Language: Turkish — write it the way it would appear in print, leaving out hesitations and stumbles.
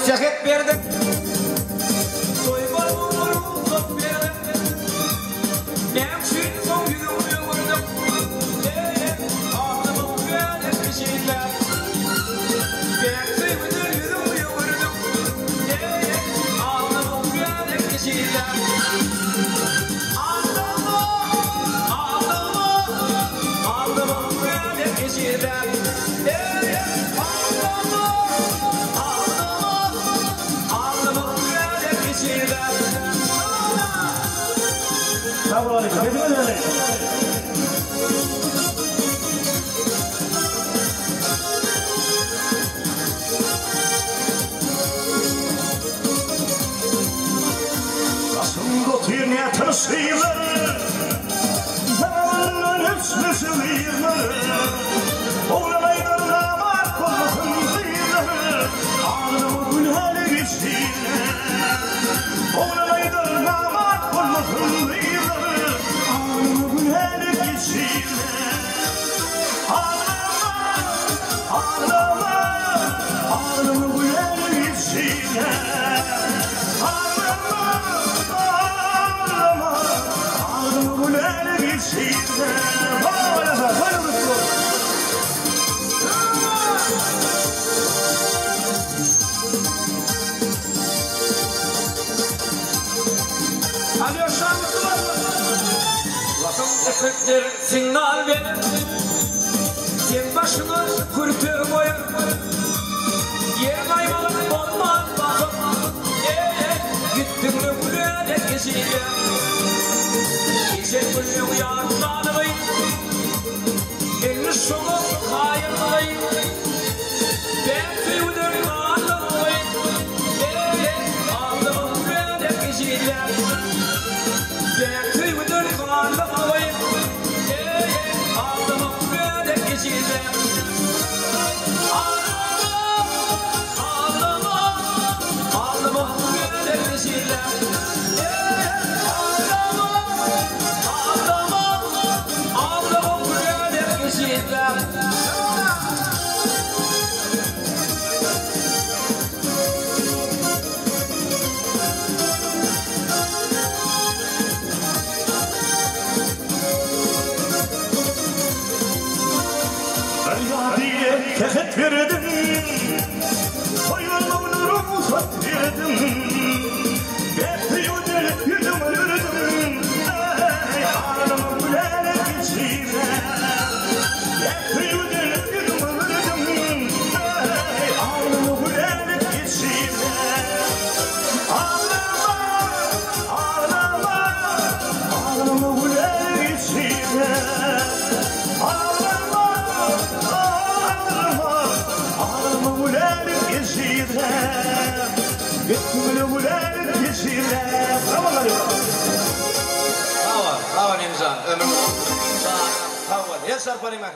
ceket verdim. Soyma umurum çok verdim. Benim için son günümü vurdum. Ağlamam böyle bir şeyler. Ben sevdim yüzümü vurdum. Ağlamam böyle bir şeyler. Ağlamam böyle bir şeyler. Bravo, Alex. Hadi Alex. Nasıl götürüne tanışıylar, dağının hepsini seviyorlar. Oğlamaydan damat olmasın diyorlar, ağlamı günahı geçtiler. Oğlamaydan damat olmasın diyorlar. Ağlama bu yer içine. Ağlama bu yer içine. Alyoşan Lafım efektir signal verir. Sen başını kurtur boyun. Yer kaymalı olmaz bakım. Gittin mi buraya geçiyle. Geçen günü uyanmalıyım. Elini şoğul hayırlayım. Ben tüyüdür ağlamayım. Ağlamam buraya geçiyle. Ben tüyüdür ağlamayım. Ağlamam buraya geçiyle. Ceket verdim, soyma umurumu sat verdim. Bekliyordum, yüzüm ölürdüm. Ağlama bu yer geçine. Bekliyordum, yüzüm ölürdüm. Ağlama bu yer geçine. Ağlama, ağlama, ağlama bu yer geçine. Bravo, bravo Nimzan. Ömrüm. Bravo. Yes, sir, putting my